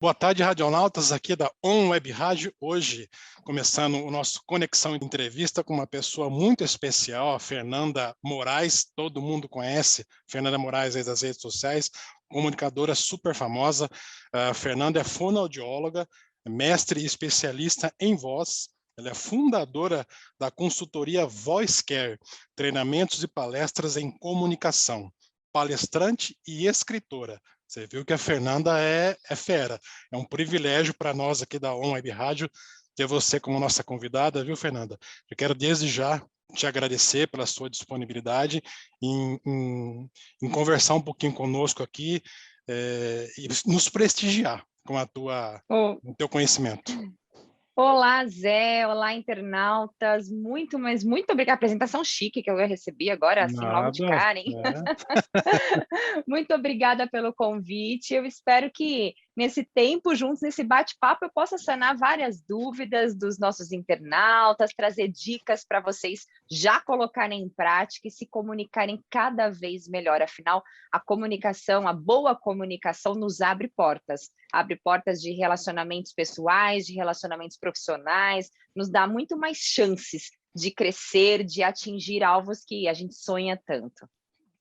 Boa tarde, radionautas, aqui da On Web Rádio. Hoje, começando o nosso Conexão Entrevista com uma pessoa muito especial, a Fernanda Moraes. Todo mundo conhece Fernanda Moraes aí das redes sociais, comunicadora super famosa. A Fernanda é fonoaudióloga, mestre e especialista em voz. Ela é fundadora da consultoria Voice Care, treinamentos e palestras em comunicação, palestrante e escritora. Você viu que a Fernanda é fera. É um privilégio para nós aqui da On Web Rádio ter você como nossa convidada, viu, Fernanda? Eu quero desde já te agradecer pela sua disponibilidade em conversar um pouquinho conosco aqui e nos prestigiar com o teu conhecimento. Olá, Zé. Olá, internautas. Mas muito obrigada. Apresentação chique que eu recebi agora, assim, logo de Nada. cara, hein? Muito obrigada pelo convite. Eu espero que nesse tempo, juntos, nesse bate-papo, eu possa sanar várias dúvidas dos nossos internautas, trazer dicas para vocês já colocarem em prática e se comunicarem cada vez melhor. Afinal, a comunicação, a boa comunicação nos abre portas de relacionamentos pessoais, de relacionamentos profissionais, nos dá muito mais chances de crescer, de atingir alvos que a gente sonha tanto.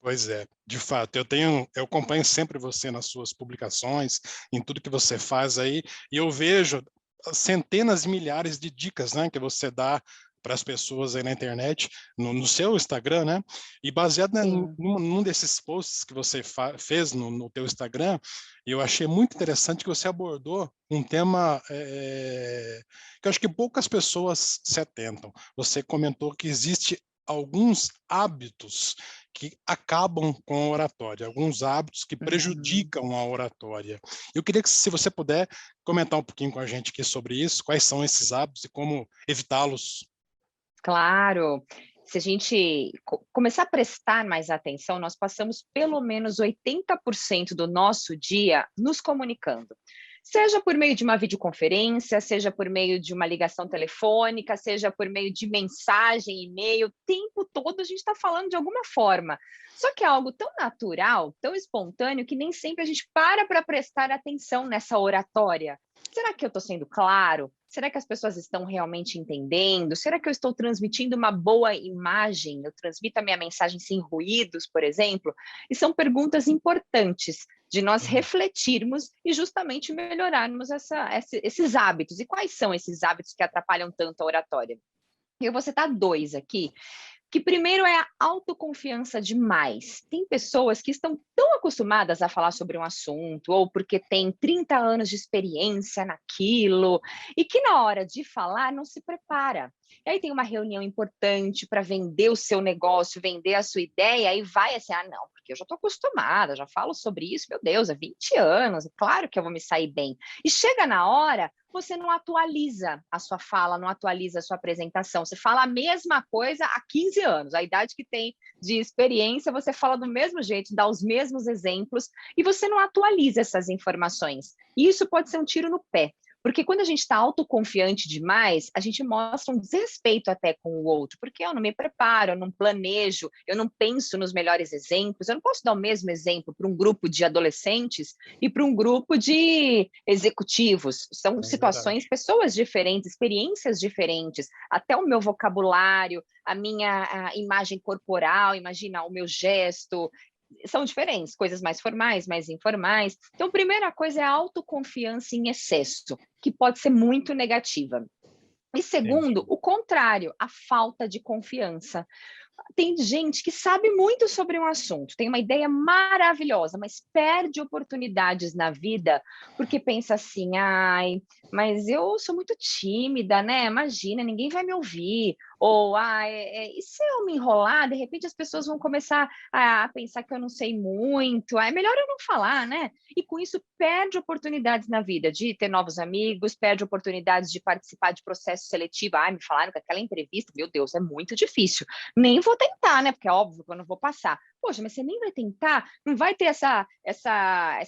Pois é, de fato, eu acompanho sempre você nas suas publicações, em tudo que você faz aí, e eu vejo centenas de milhares de dicas, né, que você dá para as pessoas aí na internet, no seu Instagram, né? E baseado num desses posts que você fez no teu Instagram, eu achei muito interessante que você abordou um tema que eu acho que poucas pessoas se atentam. Você comentou que existe alguns hábitos que acabam com a oratória, alguns hábitos que prejudicam a oratória. Eu queria que, se você puder, comentar um pouquinho com a gente aqui sobre isso, quais são esses hábitos e como evitá-los. Claro. Se a gente começar a prestar mais atenção, nós passamos pelo menos 80% do nosso dia nos comunicando. Seja por meio de uma videoconferência, seja por meio de uma ligação telefônica, seja por meio de mensagem, e-mail, o tempo todo a gente está falando de alguma forma. Só que é algo tão natural, tão espontâneo, que nem sempre a gente para prestar atenção nessa oratória. Será que eu estou sendo claro? Será que as pessoas estão realmente entendendo? Será que eu estou transmitindo uma boa imagem? Eu transmito a minha mensagem sem ruídos, por exemplo? E são perguntas importantes de nós refletirmos e justamente melhorarmos esses hábitos. E quais são esses hábitos que atrapalham tanto a oratória? Eu vou citar dois aqui, que primeiro é a autoconfiança demais. Tem pessoas que estão tão acostumadas a falar sobre um assunto, ou porque tem 30 anos de experiência naquilo, e que na hora de falar não se prepara. E aí tem uma reunião importante para vender o seu negócio, vender a sua ideia, e vai assim, não, porque eu já estou acostumada, já falo sobre isso, meu Deus, há 20 anos, é claro que eu vou me sair bem. E chega na hora, você não atualiza a sua fala, não atualiza a sua apresentação. Você fala a mesma coisa há 15 anos. A idade que tem de experiência, você fala do mesmo jeito, dá os mesmos exemplos, e você não atualiza essas informações. E isso pode ser um tiro no pé. Porque quando a gente está autoconfiante demais, a gente mostra um desrespeito até com o outro, porque eu não me preparo, eu não planejo, eu não penso nos melhores exemplos, eu não posso dar o mesmo exemplo para um grupo de adolescentes e para um grupo de executivos. São situações, pessoas diferentes, experiências diferentes, até o meu vocabulário, a minha imagem corporal, imagina o meu gesto, são diferentes, coisas mais formais, mais informais. Então, a primeira coisa é a autoconfiança em excesso, que pode ser muito negativa. E segundo, o contrário, a falta de confiança. Tem gente que sabe muito sobre um assunto, tem uma ideia maravilhosa, mas perde oportunidades na vida porque pensa assim, ai, mas eu sou muito tímida, né? Imagina, ninguém vai me ouvir. Ou, e se eu me enrolar, de repente as pessoas vão começar a pensar que eu não sei muito, é melhor eu não falar, né? E com isso perde oportunidades na vida de ter novos amigos, perde oportunidades de participar de processo seletivo. Me falaram que aquela entrevista, meu Deus, é muito difícil. Nem vou tentar, né? Porque é óbvio que eu não vou passar. Poxa, mas você nem vai tentar? Não vai ter essa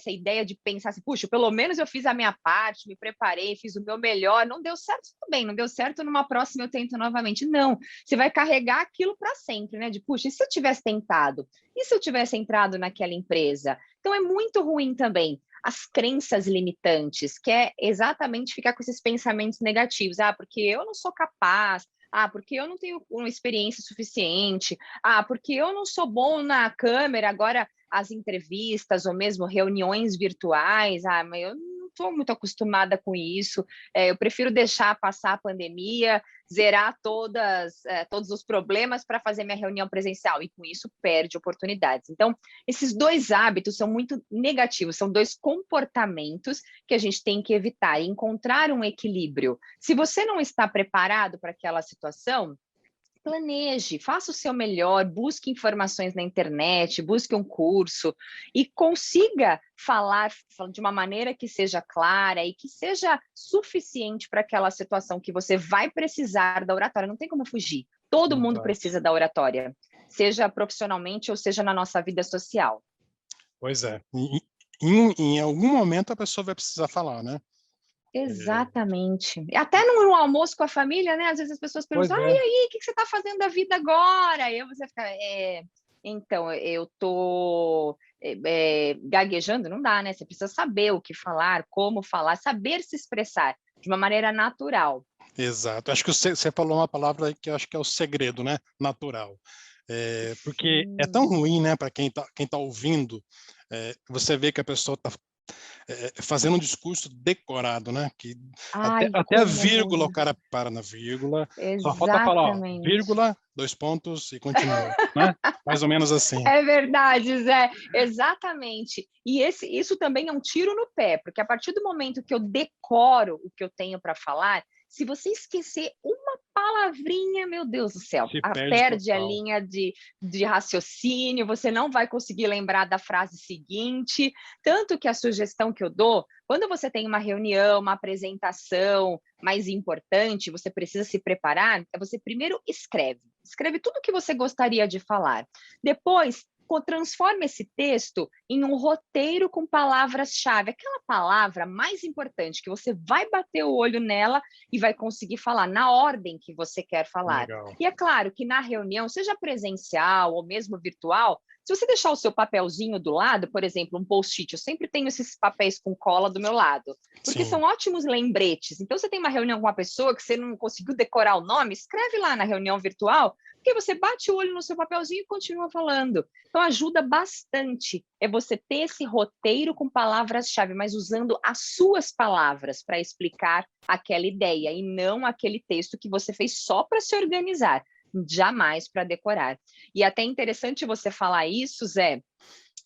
ideia de pensar assim, puxa, pelo menos eu fiz a minha parte, me preparei, fiz o meu melhor, não deu certo, tudo bem, não deu certo, numa próxima eu tento novamente. Não, você vai carregar aquilo para sempre, né? De, puxa, e se eu tivesse tentado? E se eu tivesse entrado naquela empresa? Então é muito ruim também as crenças limitantes, que é exatamente ficar com esses pensamentos negativos. Ah, porque eu não sou capaz. Ah, porque eu não tenho uma experiência suficiente. Ah, porque eu não sou bom na câmera. Agora, as entrevistas ou mesmo reuniões virtuais. Ah, mas eu não estou muito acostumada com isso. Eu prefiro deixar passar a pandemia, zerar todos os problemas para fazer minha reunião presencial. E com isso, perde oportunidades. Então, esses dois hábitos são muito negativos. São dois comportamentos que a gente tem que evitar e encontrar um equilíbrio. Se você não está preparado para aquela situação, planeje, faça o seu melhor, busque informações na internet, busque um curso e consiga falar de uma maneira que seja clara e que seja suficiente para aquela situação que você vai precisar da oratória. Não tem como fugir. Todo mundo precisa da oratória, seja profissionalmente ou seja na nossa vida social. Pois é. Em algum momento a pessoa vai precisar falar, né? Exatamente. Até no almoço com a família, né? Às vezes as pessoas perguntam, e aí, o que você está fazendo da vida agora? E aí você fica, então, eu estou gaguejando, não dá, né? Você precisa saber o que falar, como falar, saber se expressar de uma maneira natural. Exato. Acho que você falou uma palavra que eu acho que é o segredo, né? Natural. Porque é tão ruim, né, para quem tá ouvindo, você vê que a pessoa está fazendo um discurso decorado, né? Que até a vírgula, o cara para na vírgula, só falta falar, ó, vírgula, 2 pontos e continua, né? Mais ou menos assim. É verdade, Zé, exatamente. E isso também é um tiro no pé, porque a partir do momento que eu decoro o que eu tenho para falar, se você esquecer uma palavrinha, meu Deus do céu, perde a linha de raciocínio, você não vai conseguir lembrar da frase seguinte. Tanto que a sugestão que eu dou, quando você tem uma reunião, uma apresentação mais importante, você precisa se preparar, você primeiro escreve tudo que você gostaria de falar. Depois, transforma esse texto em um roteiro com palavras-chave, aquela palavra mais importante que você vai bater o olho nela e vai conseguir falar na ordem que você quer falar. Legal. E é claro que na reunião, seja presencial ou mesmo virtual, se você deixar o seu papelzinho do lado, por exemplo, um post-it, eu sempre tenho esses papéis com cola do meu lado, porque são ótimos lembretes. Então, você tem uma reunião com uma pessoa que você não conseguiu decorar o nome, escreve lá na reunião virtual, porque você bate o olho no seu papelzinho e continua falando. Então, ajuda bastante. É você ter esse roteiro com palavras-chave, mas usando as suas palavras para explicar aquela ideia e não aquele texto que você fez só para se organizar, jamais para decorar. E até interessante você falar isso, Zé,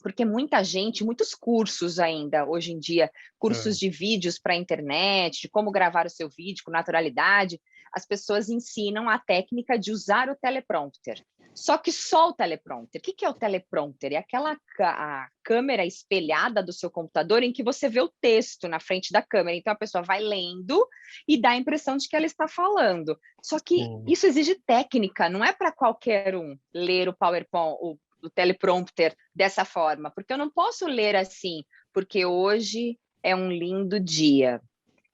porque muita gente, muitos cursos ainda, hoje em dia, cursos de vídeos para a internet, de como gravar o seu vídeo com naturalidade, as pessoas ensinam a técnica de usar o teleprompter. Só que só o teleprompter. O que é o teleprompter? É aquela a câmera espelhada do seu computador em que você vê o texto na frente da câmera. Então, a pessoa vai lendo e dá a impressão de que ela está falando. Só que isso exige técnica, não é para qualquer um ler o PowerPoint, o teleprompter dessa forma, porque eu não posso ler assim, porque hoje é um lindo dia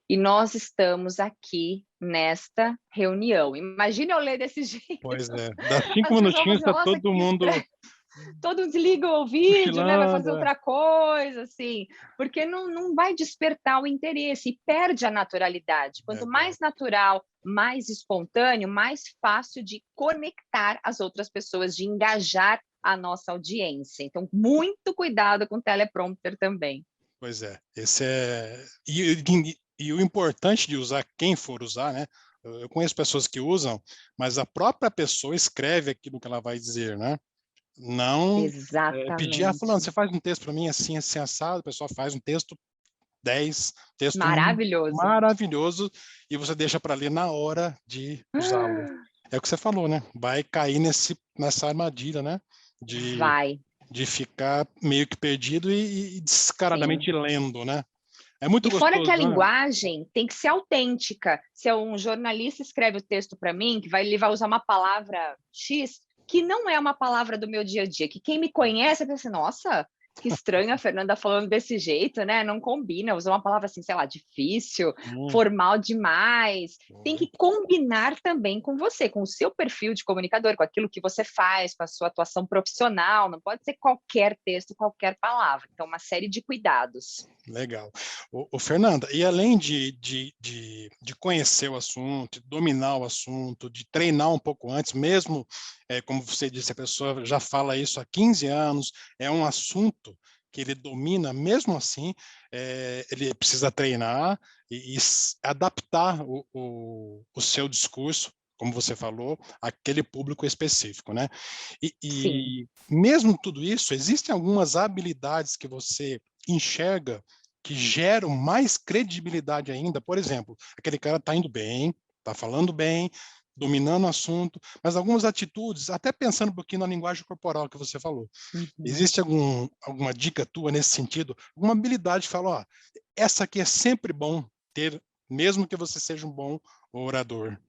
e nós estamos aqui nesta reunião. Imagina eu ler desse jeito. Pois é, dá 5 minutinhos está todo mundo... Todo desliga o vídeo, né? Vai fazer outra coisa, assim, porque não vai despertar o interesse e perde a naturalidade. Quanto mais natural, mais espontâneo, mais fácil de conectar as outras pessoas, de engajar a nossa audiência. Então, muito cuidado com o teleprompter também. Pois é, esse é... E o importante de usar, quem for usar, né? Eu conheço pessoas que usam, mas a própria pessoa escreve aquilo que ela vai dizer, né? Não pedir, fulano, você faz um texto para mim assim, assim, assado, o pessoal faz um texto 10, texto maravilhoso, e você deixa para ler na hora de usá-lo. É o que você falou, né? Vai cair nessa armadilha, né? De ficar meio que perdido e descaradamente lendo, né? É muito gostoso. Fora que a linguagem tem que ser autêntica. Se um jornalista escreve o texto para mim, ele vai usar uma palavra X, que não é uma palavra do meu dia a dia, que quem me conhece pensa, nossa, que estranho a Fernanda falando desse jeito, né? Não combina, usou uma palavra assim, sei lá, difícil, formal demais. Tem que combinar também com você, com o seu perfil de comunicador, com aquilo que você faz, com a sua atuação profissional. Não pode ser qualquer texto, qualquer palavra. Então, uma série de cuidados. Legal. Fernanda, e além de conhecer o assunto, de dominar o assunto, de treinar um pouco antes, mesmo, como você disse, a pessoa já fala isso há 15 anos, é um assunto que ele domina, mesmo assim, ele precisa treinar e adaptar o seu discurso, como você falou, àquele público específico, né? Sim. E mesmo tudo isso, existem algumas habilidades que você enxerga que geram mais credibilidade ainda. Por exemplo, aquele cara está indo bem, está falando bem, dominando o assunto, mas algumas atitudes, até pensando um pouquinho na linguagem corporal que você falou. Uhum. Existe alguma dica tua nesse sentido? Alguma habilidade que fala, ó, essa aqui é sempre bom ter, mesmo que você seja um bom orador.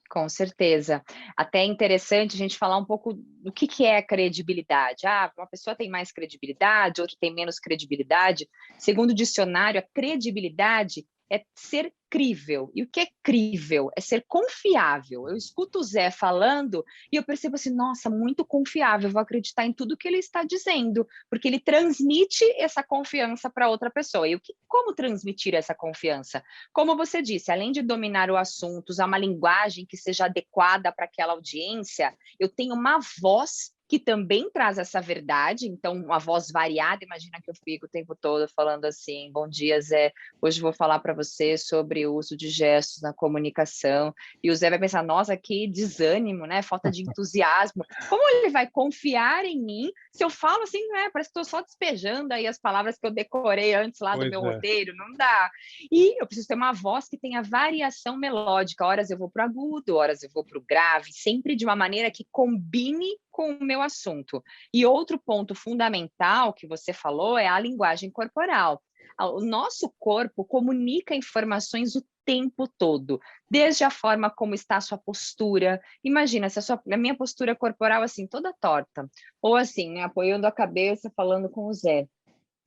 Com certeza. Até é interessante a gente falar um pouco do que é a credibilidade. Ah, uma pessoa tem mais credibilidade, outra tem menos credibilidade. Segundo o dicionário, a credibilidade é ser crível. E o que é crível? É ser confiável. Eu escuto o Zé falando e eu percebo assim, nossa, muito confiável, vou acreditar em tudo que ele está dizendo, porque ele transmite essa confiança para outra pessoa. E como transmitir essa confiança? Como você disse, além de dominar o assunto, usar uma linguagem que seja adequada para aquela audiência, eu tenho uma voz que também traz essa verdade, então uma voz variada. Imagina que eu fico o tempo todo falando assim, bom dia, Zé, hoje vou falar para você sobre o uso de gestos na comunicação, e o Zé vai pensar, nossa, que desânimo, né, falta de entusiasmo, como ele vai confiar em mim se eu falo assim, né, parece que estou só despejando aí as palavras que eu decorei antes lá do Pois meu é. roteiro, não dá. E eu preciso ter uma voz que tenha variação melódica, horas eu vou para o agudo, horas eu vou para o grave, sempre de uma maneira que combine com o meu assunto. E outro ponto fundamental que você falou é a linguagem corporal. O nosso corpo comunica informações o tempo todo, desde a forma como está a sua postura. Imagina se a minha postura corporal assim toda torta, ou assim, né, apoiando a cabeça, falando com o Zé.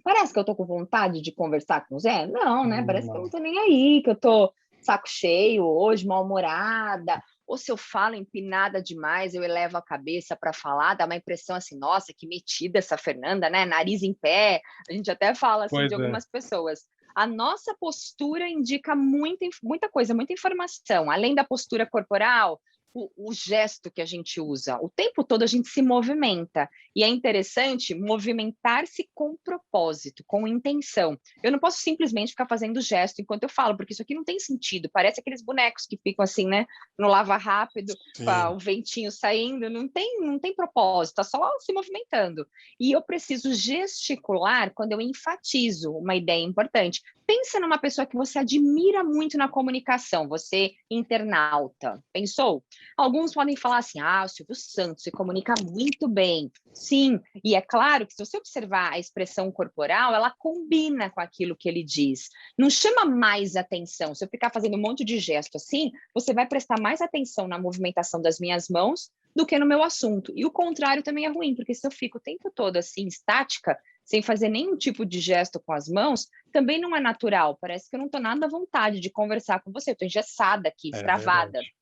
Parece que eu tô com vontade de conversar com o Zé? Não, né? Parece que eu não Não. tô nem aí, que eu tô saco cheio hoje, mal-humorada. Ou se eu falo empinada demais, eu elevo a cabeça para falar, dá uma impressão assim, nossa, que metida essa Fernanda, né? Nariz em pé. A gente até fala assim de Pois é. algumas pessoas. A nossa postura indica muita coisa, muita informação. Além da postura corporal, o gesto que a gente usa. O tempo todo a gente se movimenta. E é interessante movimentar-se com propósito, com intenção. Eu não posso simplesmente ficar fazendo gesto enquanto eu falo, porque isso aqui não tem sentido. Parece aqueles bonecos que ficam assim, né, no lava rápido, com Sim. o ventinho saindo. Não tem propósito, tá só se movimentando. E eu preciso gesticular quando eu enfatizo uma ideia importante. Pensa numa pessoa que você admira muito na comunicação, você internauta. Pensou? Alguns podem falar assim, o Silvio Santos se comunica muito bem. Sim, e é claro que se você observar a expressão corporal, ela combina com aquilo que ele diz. Não chama mais atenção. Se eu ficar fazendo um monte de gesto assim, você vai prestar mais atenção na movimentação das minhas mãos do que no meu assunto. E o contrário também é ruim, porque se eu fico o tempo todo assim, estática, sem fazer nenhum tipo de gesto com as mãos, também não é natural. Parece que eu não estou nada à vontade de conversar com você. Eu estou engessada aqui, É travada. verdade.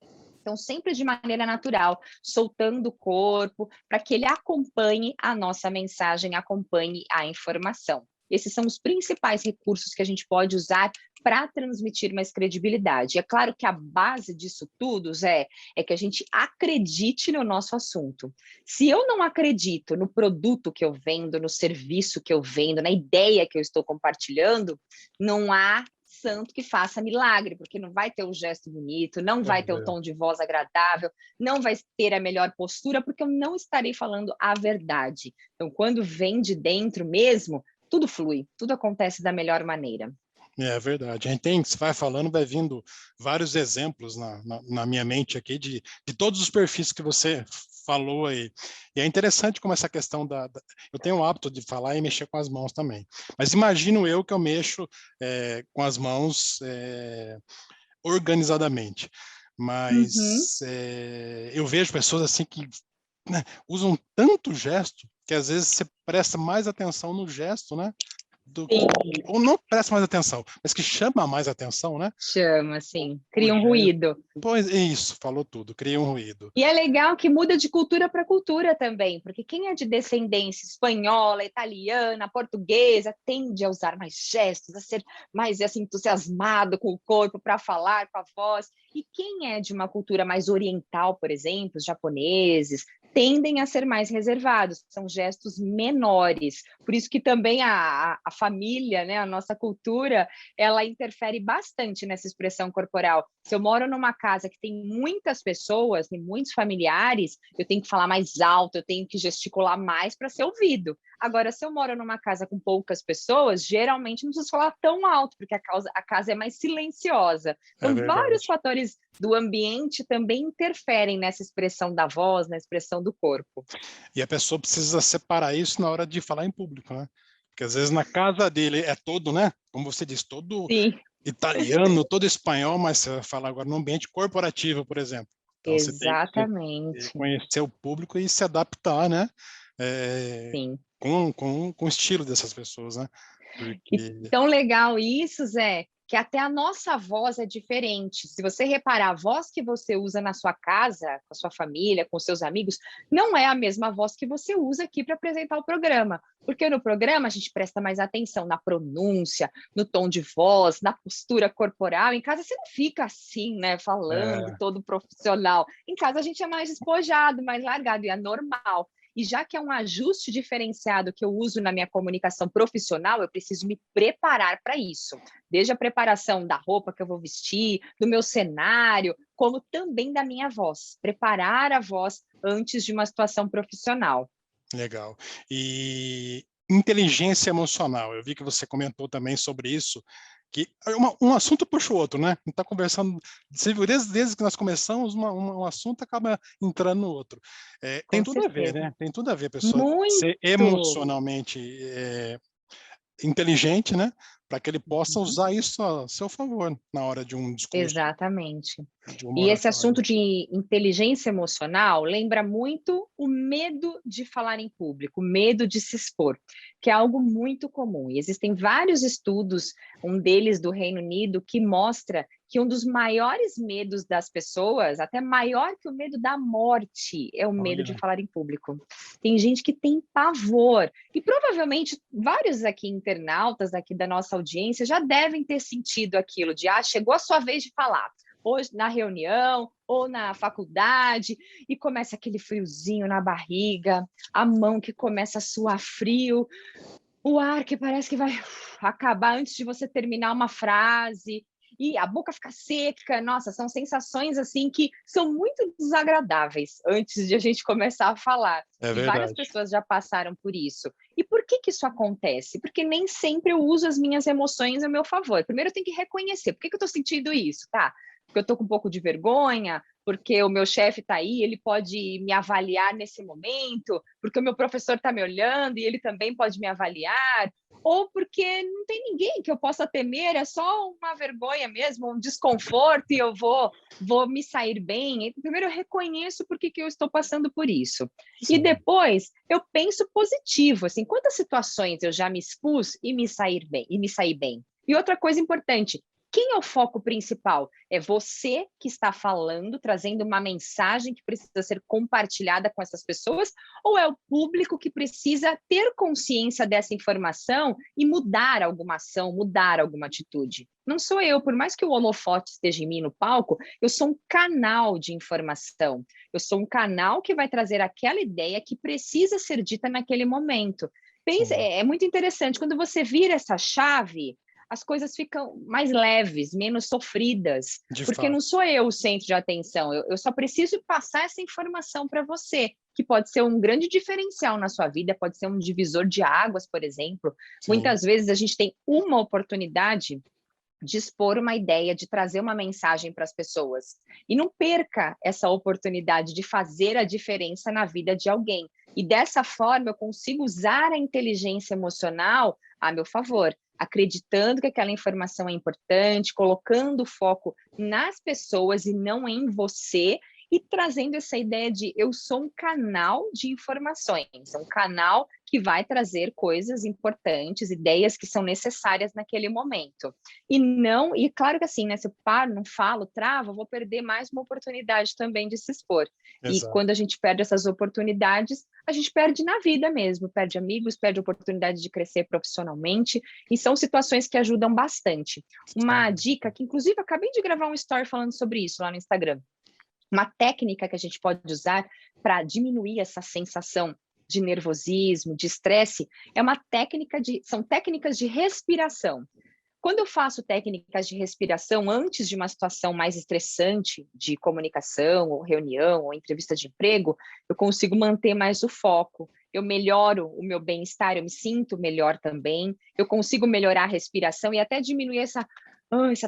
Então, sempre de maneira natural, soltando o corpo, para que ele acompanhe a nossa mensagem, acompanhe a informação. Esses são os principais recursos que a gente pode usar para transmitir mais credibilidade. É claro que a base disso tudo, Zé, é que a gente acredite no nosso assunto. Se eu não acredito no produto que eu vendo, no serviço que eu vendo, na ideia que eu estou compartilhando, não há santo que faça milagre, porque não vai ter o gesto bonito, não vai Pois ter o é. tom de voz agradável, não vai ter a melhor postura, porque eu não estarei falando a verdade. Então, quando vem de dentro mesmo, tudo flui, tudo acontece da melhor maneira. É verdade. A gente tem, você vai falando, vai vindo vários exemplos na minha mente aqui de todos os perfis que você falou aí. E é interessante como essa questão eu tenho o hábito de falar e mexer com as mãos também. Mas imagino eu que eu mexo com as mãos organizadamente. Uhum. Mas eu vejo pessoas assim que, né, usam tanto gesto que às vezes você presta mais atenção no gesto, né? Sim, Ou não presta mais atenção, mas que chama mais atenção, né? chama, O, assim, o cria um gesto. ruído. Pois isso, falou tudo, cria um ruído. E é legal que muda de cultura para cultura também, porque quem é de descendência espanhola, italiana, portuguesa, tende a usar mais gestos, a ser mais assim, entusiasmado com o corpo para falar, com a voz. E quem é de uma cultura mais oriental, por exemplo, os japoneses, tendem a ser mais reservados, são gestos menores. Por isso que também a família, né, a nossa cultura, ela interfere bastante nessa expressão corporal. Se eu moro numa casa que tem muitas pessoas, tem muitos familiares, eu tenho que falar mais alto, eu tenho que gesticular mais para ser ouvido. Agora, se eu moro numa casa com poucas pessoas, geralmente não preciso falar tão alto, porque a casa é mais silenciosa. É Então, vários verdade. fatores do ambiente também interferem nessa expressão da voz, na expressão do corpo. E a pessoa precisa separar isso na hora de falar em público, né? Porque às vezes na casa dele é todo, né? Como você disse, todo Sim, italiano, todo espanhol, mas você vai falar agora no ambiente corporativo, por exemplo. Então você tem que exatamente. conhecer o público e se adaptar, né? É, Sim. com o estilo dessas pessoas, né? E Porque tão legal isso, Zé, que até a nossa voz é diferente. Se você reparar, a voz que você usa na sua casa, com a sua família, com seus amigos, não é a mesma voz que você usa aqui para apresentar o programa. Porque no programa a gente presta mais atenção na pronúncia, no tom de voz, na postura corporal. Em casa você não fica assim, né, falando é, todo profissional. Em casa a gente é mais despojado, mais largado, e é normal. E já que é um ajuste diferenciado que eu uso na minha comunicação profissional, eu preciso me preparar para isso. Desde a preparação da roupa que eu vou vestir, do meu cenário, como também da minha voz. Preparar a voz antes de uma situação profissional. legal. E inteligência emocional, eu vi que você comentou também sobre isso, que um assunto puxa o outro, né? A gente está conversando, você viu, desde que nós começamos, um assunto acaba entrando no outro. Tem Com tudo a ver, certeza. né? Tem tudo a ver, a pessoa ser Muito. emocionalmente inteligente, né? Para que ele possa Uhum. usar isso a seu favor na hora de um discurso, Exatamente. de uma E esse oratória. assunto de inteligência emocional lembra muito o medo de falar em público, o medo de se expor, que é algo muito comum. E existem vários estudos, um deles do Reino Unido, que mostra que um dos maiores medos das pessoas, até maior que o medo da morte, é o medo de Olha, falar em público. Tem gente que tem pavor. E provavelmente vários aqui internautas aqui da nossa audiência já devem ter sentido aquilo de chegou a sua vez de falar hoje na reunião ou na faculdade, e começa aquele friozinho na barriga, a mão que começa a suar frio, o ar que parece que vai acabar antes de você terminar uma frase, e a boca fica seca. Nossa, são sensações assim que são muito desagradáveis antes de a gente começar a falar. é E várias verdade. pessoas já passaram por isso. E por que que isso acontece? Porque nem sempre eu uso as minhas emoções a meu favor. Primeiro eu tenho que reconhecer, por que que eu estou sentindo isso, tá? Porque eu estou com um pouco de vergonha, porque o meu chefe está aí, ele pode me avaliar nesse momento, porque o meu professor está me olhando e ele também pode me avaliar, ou porque não tem ninguém que eu possa temer, é só uma vergonha mesmo, um desconforto e eu vou me sair bem. Primeiro eu reconheço por que eu estou passando por isso. E Sim. depois eu penso positivo, assim, quantas situações eu já me expus e me saí bem. E outra coisa importante, quem é o foco principal? É você que está falando, trazendo uma mensagem que precisa ser compartilhada com essas pessoas, ou é o público que precisa ter consciência dessa informação e mudar alguma ação, mudar alguma atitude? Não sou eu, por mais que o holofote esteja em mim no palco, eu sou um canal de informação. Eu sou um canal que vai trazer aquela ideia que precisa ser dita naquele momento. Pensa, Sim, é muito interessante, quando você vira essa chave, as coisas ficam mais leves, menos sofridas, de porque fato. não sou eu o centro de atenção, eu só preciso passar essa informação para você, que pode ser um grande diferencial na sua vida, pode ser um divisor de águas, por exemplo. Sim, Muitas vezes a gente tem uma oportunidade de expor uma ideia, de trazer uma mensagem para as pessoas. E não perca essa oportunidade de fazer a diferença na vida de alguém. E dessa forma eu consigo usar a inteligência emocional a meu favor, acreditando que aquela informação é importante, colocando o foco nas pessoas e não em você, e trazendo essa ideia de eu sou um canal de informações, um canal que vai trazer coisas importantes, ideias que são necessárias naquele momento. E claro que assim, né, se eu paro, não falo, travo, eu vou perder mais uma oportunidade também de se expor. E Exato. quando a gente perde essas oportunidades, a gente perde na vida mesmo, perde amigos, perde oportunidade de crescer profissionalmente, e são situações que ajudam bastante. Uma Sim. dica que, inclusive, eu acabei de gravar um story falando sobre isso lá no Instagram. Uma técnica que a gente pode usar para diminuir essa sensação de nervosismo, de estresse, são técnicas de respiração. Quando eu faço técnicas de respiração antes de uma situação mais estressante de comunicação, ou reunião, ou entrevista de emprego, eu consigo manter mais o foco, eu melhoro o meu bem-estar, eu me sinto melhor também, eu consigo melhorar a respiração e até diminuir essa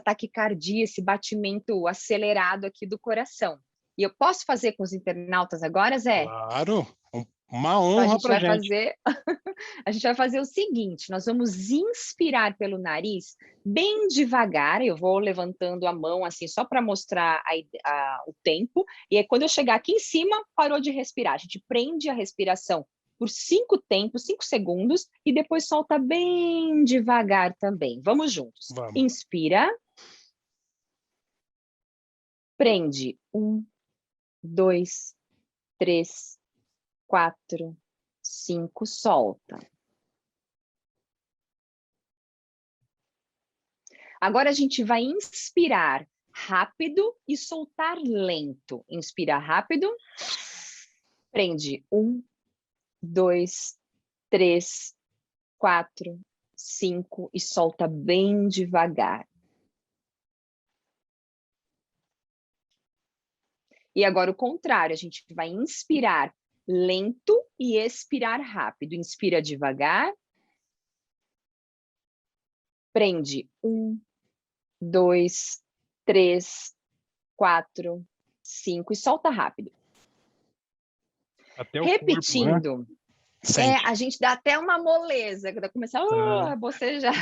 taquicardia, esse batimento acelerado aqui do coração. E eu posso fazer com os internautas agora, Zé? Claro, uma Então honra para a gente. a gente vai fazer o seguinte, nós vamos inspirar pelo nariz bem devagar, eu vou levantando a mão assim só para mostrar o tempo, e aí quando eu chegar aqui em cima, parou de respirar. A gente prende a respiração por 5 segundos, e depois solta bem devagar também. Vamos juntos. Vamos. Inspira, prende. 1, 2, 3, 4, 5, solta. Agora a gente vai inspirar rápido e soltar lento. Inspira rápido, prende. 1, 2, 3, 4, 5 e solta bem devagar. E agora o contrário, a gente vai inspirar lento e expirar rápido. Inspira devagar, prende. 1, 2, 3, 4, 5 e solta rápido. Até o corpo, né? Repetindo, Sente. a gente dá até uma moleza, quando começa a bocejar.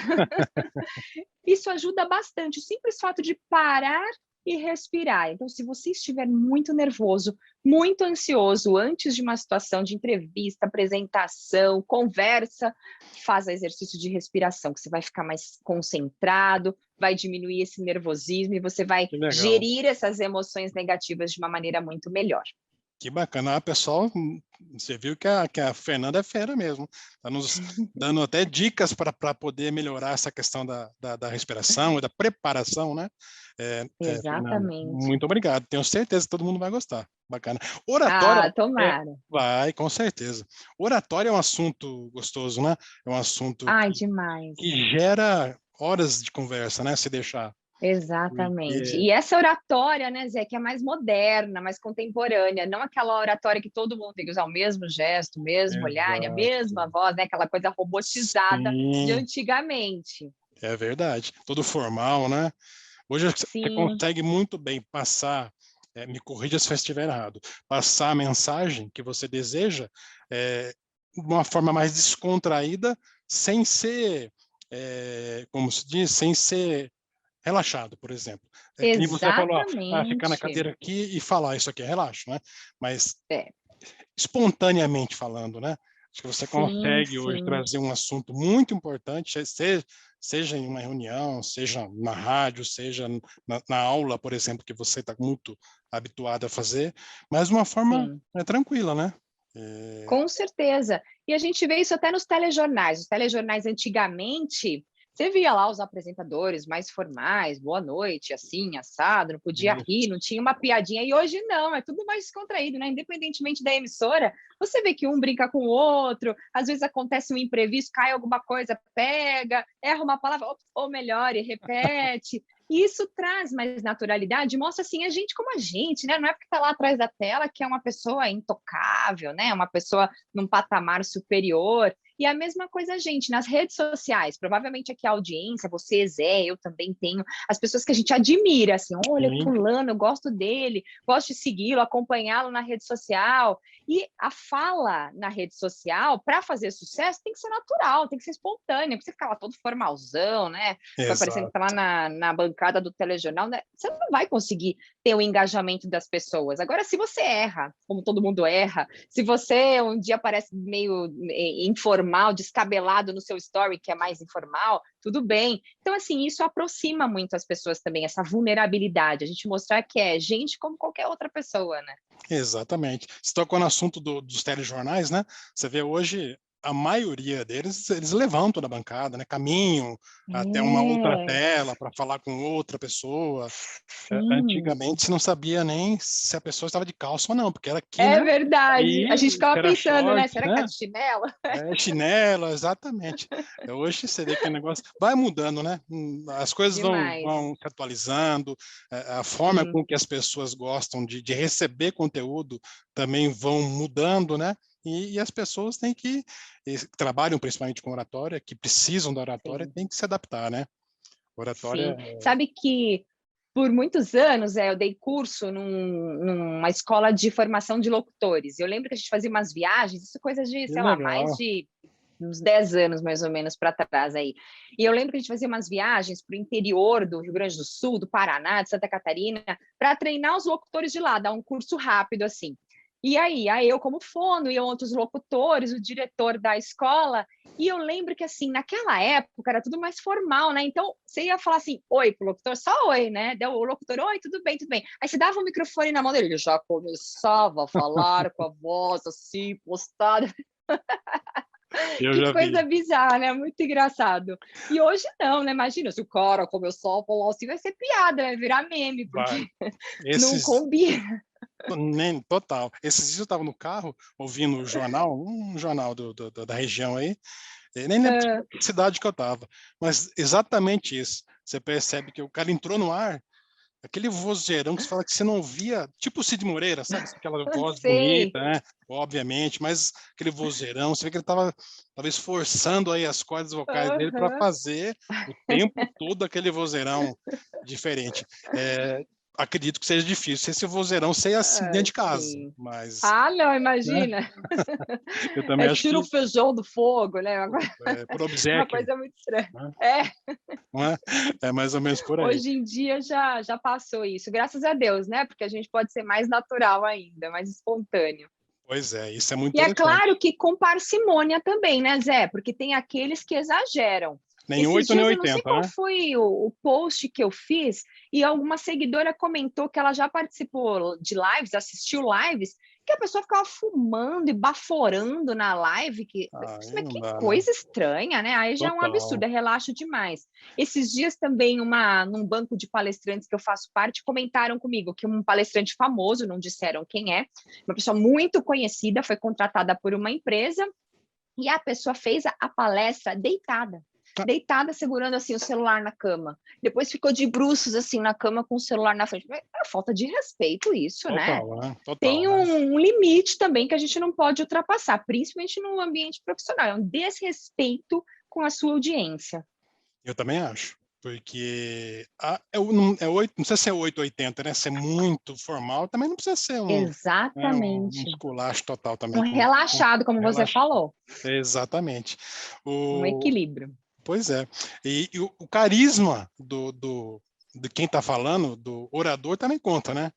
Isso ajuda bastante, o simples fato de parar e respirar. Então, se você estiver muito nervoso, muito ansioso antes de uma situação de entrevista, apresentação, conversa, faça exercício de respiração, que você vai ficar mais concentrado, vai diminuir esse nervosismo e você vai Que legal. gerir essas emoções negativas de uma maneira muito melhor. Que bacana. Pessoal, você viu que a Fernanda é fera mesmo. Está nos dando até dicas para poder melhorar essa questão da respiração e da preparação, né? Fernanda, Exatamente. muito obrigado. Tenho certeza que todo mundo vai gostar. Bacana. Oratória, Tomara. vai, com certeza. Oratória é um assunto gostoso, né? É um assunto Demais. que gera horas de conversa, né? Se deixar. Exatamente. Porque E essa oratória, né, Zé, que é mais moderna, mais contemporânea, não aquela oratória que todo mundo tem que usar o mesmo gesto, o mesmo olhar, a mesma Exato. voz, né, aquela coisa robotizada de Sim, antigamente. é verdade. Todo formal, né? Hoje você Sim, consegue muito bem passar, me corrija se eu estiver errado, passar a mensagem que você deseja de uma forma mais descontraída, sem ser, como se diz, sem ser relaxado, por exemplo. É que nem você falou, ficar na exatamente. cadeira aqui e falar, isso aqui é relaxo, né? Mas É, espontaneamente falando, né? Acho que você sim, consegue hoje sim. trazer um assunto muito importante, seja em uma reunião, seja na rádio, seja na aula, por exemplo, que você está muito habituado a fazer, mas de uma forma Sim. tranquila, né? Com certeza. E a gente vê isso até nos telejornais. Os telejornais antigamente, você via lá os apresentadores mais formais, boa noite, assim, assado, não podia rir, Isso. não tinha uma piadinha. E hoje não, é tudo mais descontraído, né? Independentemente da emissora, você vê que um brinca com o outro, às vezes acontece um imprevisto, cai alguma coisa, pega, erra uma palavra, ou melhora e repete. E isso traz mais naturalidade, mostra assim a gente como a gente, né? Não é porque está lá atrás da tela que é uma pessoa intocável, né? Uma pessoa num patamar superior. E a mesma coisa, gente, nas redes sociais, provavelmente aqui a audiência, você, Zé, eu também tenho, as pessoas que a gente admira, assim, olha, Sim, fulano, eu gosto dele, gosto de segui-lo, acompanhá-lo na rede social. E a fala na rede social, para fazer sucesso, tem que ser natural, tem que ser espontânea, você ficar lá todo formalzão, né? Fica parecendo que tá lá exato. na bancada do telejornal, né? Você não vai conseguir ter o engajamento das pessoas. Agora, se você erra, como todo mundo erra, se você um dia parece meio informal, descabelado no seu story, que é mais informal, tudo bem. Então, assim, isso aproxima muito as pessoas também, essa vulnerabilidade, a gente mostrar que é gente como qualquer outra pessoa, né? Exatamente. Você tocou no assunto dos telejornais, né? Você vê hoje a maioria deles, eles levantam da bancada, né? Caminham até uma outra É, tela para falar com outra pessoa. sim. Antigamente você não sabia nem se a pessoa estava de calça ou não, porque era aqui, É né? verdade. A gente E se ficava era pensando, né? short, Será que tá né? de chinelo? Chinelo, exatamente. Hoje você vê que o negócio vai mudando, né? As coisas Demais. vão se atualizando, a forma Sim, com que as pessoas gostam de receber conteúdo também vão mudando, né? E as pessoas têm que trabalham principalmente com oratória, que precisam da oratória, sim, têm que se adaptar, né? Oratória, sim. Sabe que por muitos anos eu dei curso numa escola de formação de locutores. Eu lembro que a gente fazia umas viagens, isso é coisa de, que sei lá, mais legal. de uns 10 anos mais ou menos para trás aí. E eu lembro que a gente fazia umas viagens para o interior do Rio Grande do Sul, do Paraná, de Santa Catarina, para treinar os locutores de lá, dar um curso rápido assim. E aí eu como fono, e outros locutores, o diretor da escola, e eu lembro que, assim, naquela época era tudo mais formal, né? Então, você ia falar assim, oi pro locutor, só oi, né? Deu o locutor, oi, tudo bem, tudo bem. Aí você dava o microfone na mão dele, ele já começava a falar com a voz assim, postada. Eu Que já vi. coisa bizarra, né? Muito engraçado. E hoje não, né? Imagina, se o cara começou a falar assim, vai ser piada, vai virar meme, Vai. porque não Esses combina. Nem, total. Esses dias eu estava no carro ouvindo o jornal, um jornal da região aí, nem lembro que cidade que eu estava, mas exatamente isso. Você percebe que o cara entrou no ar, aquele vozeirão que você fala que você não via, tipo o Cid Moreira, sabe? Aquela voz Sei. bonita, né? Obviamente, mas aquele vozeirão, você vê que ele estava talvez forçando aí as cordas vocais dele para Uhum. fazer o tempo todo aquele vozeirão diferente. É, acredito que seja difícil esse vozeirão ser assim dentro de casa, Sim. mas Ah, não, né, imagina. eu também É acho tira o que feijão do fogo, né? por Uma obséquio, coisa muito estranha. né, É, não é? É mais ou menos por aí. hoje em dia já passou isso, graças a Deus, né? Porque a gente pode ser mais natural ainda, mais espontâneo. Pois é, isso é muito E é interessante. claro que com parcimônia também, né, Zé? Porque tem aqueles que exageram. Nem Esses 8 nem dias eu não sei 80, qual né? foi o post que eu fiz, e alguma seguidora comentou que ela já participou de lives, assistiu lives, que a pessoa ficava fumando e baforando na live, Aí mas não que dá, né? coisa estranha, né? Aí já é um absurdo, Total. é relaxo demais. Esses dias também, num banco de palestrantes que eu faço parte, comentaram comigo que um palestrante famoso, não disseram quem é, uma pessoa muito conhecida, foi contratada por uma empresa, e a pessoa fez a palestra deitada. Ah, Deitada, segurando assim o celular na cama. Depois ficou de bruços assim na cama com o celular na frente. É falta de respeito isso, né? total, né? Total, Tem né? um limite também que a gente não pode ultrapassar, principalmente no ambiente profissional. É um desrespeito com a sua audiência. Eu também acho. Porque é 8, não precisa ser 880, né? Ser muito formal, também não precisa ser um Exatamente. esculacho total Um também com relaxado, como você relaxa. falou. Exatamente. Um O, equilíbrio. pois é. E o carisma de quem está falando, do orador, também conta, né?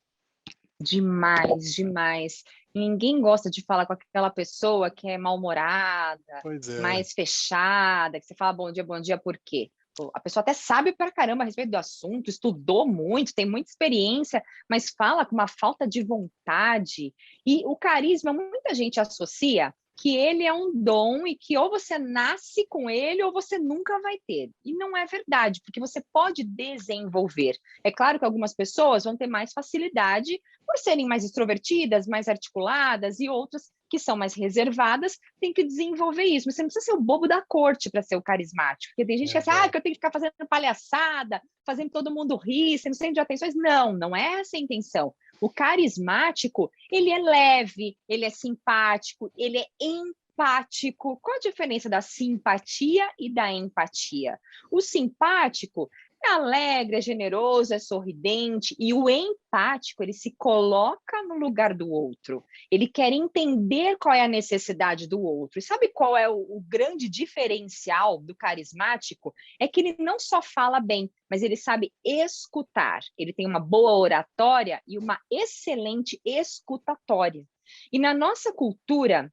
Demais, demais. Ninguém gosta de falar com aquela pessoa que é mal-humorada, Pois é. mais fechada, que você fala bom dia, por quê? Pô, a pessoa até sabe pra caramba a respeito do assunto, estudou muito, tem muita experiência, mas fala com uma falta de vontade. E o carisma, muita gente associa que ele é um dom e que ou você nasce com ele ou você nunca vai ter. E não é verdade, porque você pode desenvolver. É claro que algumas pessoas vão ter mais facilidade por serem mais extrovertidas, mais articuladas, e outras que são mais reservadas têm que desenvolver isso. Mas você não precisa ser o bobo da corte para ser o carismático, porque tem gente que é assim, que eu tenho que ficar fazendo palhaçada, fazendo todo mundo rir, sendo centro de atenções. Não, não é essa a intenção. O carismático, ele é leve, ele é simpático, ele é simpático. Qual a diferença da simpatia e da empatia? O simpático é alegre, é generoso, é sorridente, e o empático, ele se coloca no lugar do outro. Ele quer entender qual é a necessidade do outro. E sabe qual é o grande diferencial do carismático? É que ele não só fala bem, mas ele sabe escutar. Ele tem uma boa oratória e uma excelente escutatória. E na nossa cultura,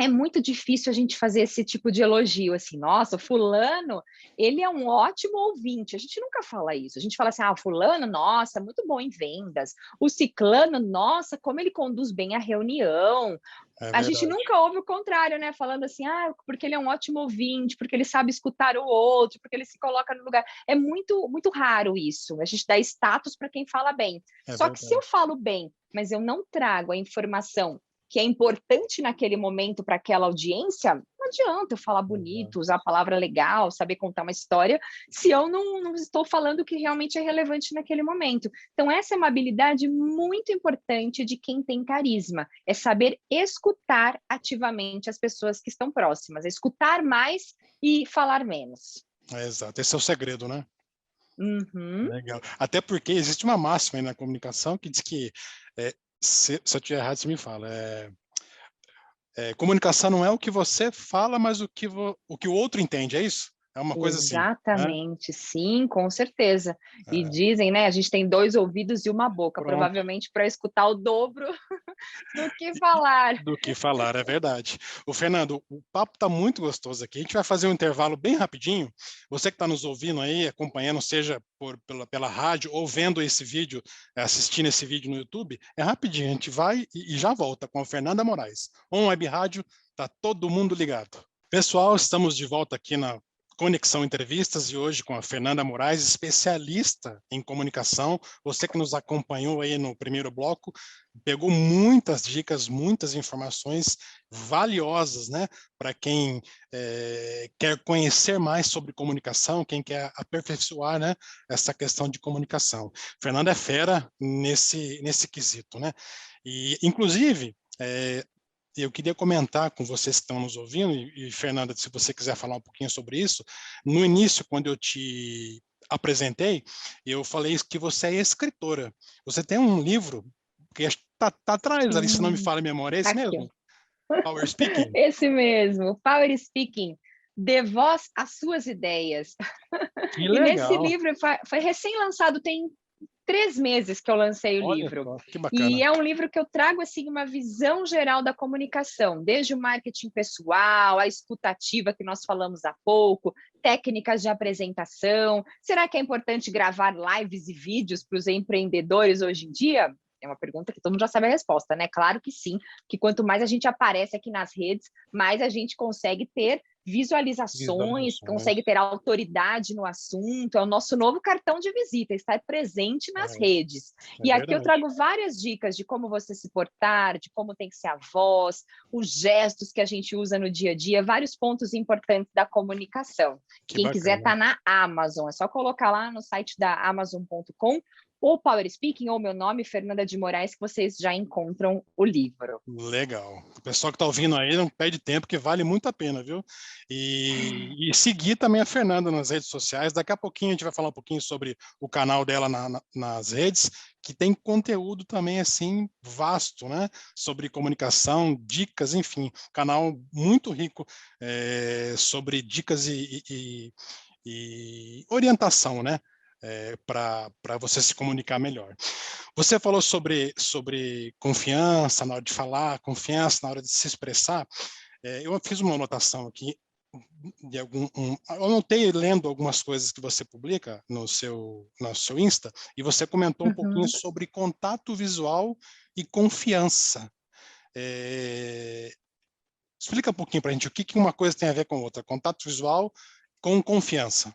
é muito difícil a gente fazer esse tipo de elogio, assim, nossa, o fulano, ele é um ótimo ouvinte. A gente nunca fala isso. A gente fala assim, o fulano, nossa, muito bom em vendas. O ciclano, nossa, como ele conduz bem a reunião. É A gente verdade. nunca ouve o contrário, né? Falando assim, porque ele é um ótimo ouvinte, porque ele sabe escutar o outro, porque ele se coloca no lugar. É muito, muito raro isso. A gente dá status para quem fala bem. É Só que se eu verdade. falo bem, mas eu não trago a informação que é importante naquele momento para aquela audiência, não adianta eu falar bonito, usar a palavra legal, saber contar uma história, se eu não estou falando o que realmente é relevante naquele momento. Então, essa é uma habilidade muito importante de quem tem carisma, é saber escutar ativamente as pessoas que estão próximas, escutar mais e falar menos. Exato, esse é o segredo, né? Uhum. Legal. Até porque existe uma máxima aí na comunicação que diz que, se eu estiver errado, você me fala, comunicação não é o que você fala, mas o que o outro entende, é isso? É uma coisa assim, né? Exatamente, sim, com certeza. E É, dizem, né, a gente tem 2 ouvidos e uma boca, pronto. provavelmente para escutar o dobro do que falar. Do que falar, é verdade. O Fernando, o papo está muito gostoso aqui. A gente vai fazer um intervalo bem rapidinho. Você que está nos ouvindo aí, acompanhando, seja pela rádio ou vendo esse vídeo, assistindo esse vídeo no YouTube, é rapidinho. A gente vai e já volta com a Fernanda Moraes. Web Rádio, tá todo mundo ligado. Pessoal, estamos de volta aqui na Conexão Entrevistas e hoje com a Fernanda Moraes, especialista em comunicação. Você que nos acompanhou aí no primeiro bloco, pegou muitas dicas, muitas informações valiosas, né, para quem quer conhecer mais sobre comunicação, quem quer aperfeiçoar, né, essa questão de comunicação. Fernanda é fera nesse quesito, né? E, inclusive, eu queria comentar com vocês que estão nos ouvindo, e Fernanda, se você quiser falar um pouquinho sobre isso, no início, quando eu te apresentei, eu falei que você é escritora. Você tem um livro, que está atrás ali, se não me Sim, falha a memória, é tá esse aqui, mesmo? ó. Power Speaking? Esse mesmo, Power Speaking, dê voz às suas ideias. Que E nesse legal! livro, foi recém-lançado, tem 3 meses que eu lancei o Olha livro. só, que E bacana. é um livro que eu trago assim uma visão geral da comunicação, desde o marketing pessoal, a escutativa que nós falamos há pouco, técnicas de apresentação. Será que é importante gravar lives e vídeos para os empreendedores hoje em dia? É uma pergunta que todo mundo já sabe a resposta, né? Claro que sim, que quanto mais a gente aparece aqui nas redes, mais a gente consegue ter visualizações, consegue Visualizações. ter autoridade no assunto, é o nosso novo cartão de visita, estar presente nas redes. É E aqui eu verdade. trago várias dicas de como você se portar, de como tem que ser a voz, os gestos que a gente usa no dia a dia, vários pontos importantes da comunicação. Que Quem quiser bacana. tá na Amazon, é só colocar lá no site da Amazon.com ou Power Speaking, ou meu nome, Fernanda de Moraes, que vocês já encontram o livro. Legal. O pessoal que está ouvindo aí não perde tempo, que vale muito a pena, viu? E seguir também a Fernanda nas redes sociais. Daqui a pouquinho a gente vai falar um pouquinho sobre o canal dela nas redes, que tem conteúdo também, assim, vasto, né? Sobre comunicação, dicas, enfim. Canal muito rico sobre dicas e orientação, né? Para você se comunicar melhor. Você falou sobre confiança na hora de falar, confiança na hora de se expressar. Eu fiz uma anotação aqui, eu anotei lendo algumas coisas que você publica no seu Insta, e você comentou um pouquinho Uhum. sobre contato visual e confiança. Explica um pouquinho para a gente o que uma coisa tem a ver com outra, contato visual com confiança.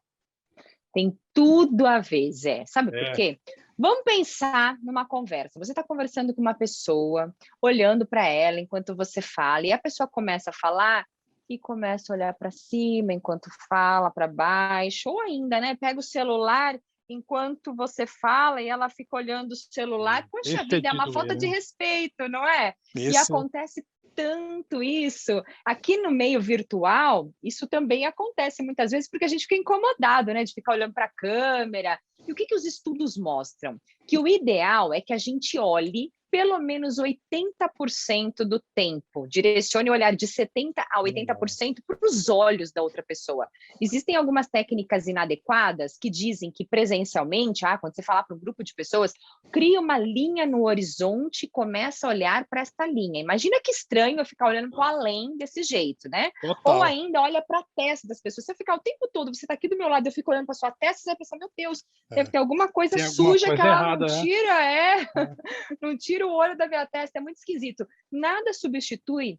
Tem tudo a ver, Zé. Sabe por É, quê? Vamos pensar numa conversa. Você está conversando com uma pessoa, olhando para ela enquanto você fala, e a pessoa começa a falar e começa a olhar para cima enquanto fala, para baixo, ou ainda, né? Pega o celular enquanto você fala e ela fica olhando o celular. Poxa esse é vida, é de uma doer, falta de né? respeito, não é? E Esse acontece tanto isso. Aqui no meio virtual, isso também acontece muitas vezes porque a gente fica incomodado, né, de ficar olhando para a câmera. E o que que os estudos mostram? Que o ideal é que a gente olhe pelo menos 80% do tempo. Direcione o olhar de 70% a 80% para os olhos da outra pessoa. Existem algumas técnicas inadequadas que dizem que presencialmente, quando você falar para um grupo de pessoas, cria uma linha no horizonte e começa a olhar para esta linha. Imagina que estranho eu ficar olhando para o além desse jeito, né? Ou Total. ainda olha para a testa das pessoas. Você ficar o tempo todo, você está aqui do meu lado, eu fico olhando para sua testa, você vai pensar, meu Deus, deve ter alguma coisa Tem alguma suja que coisa ela não errada, né? tira, não tira o olho da minha testa, é muito esquisito. Nada substitui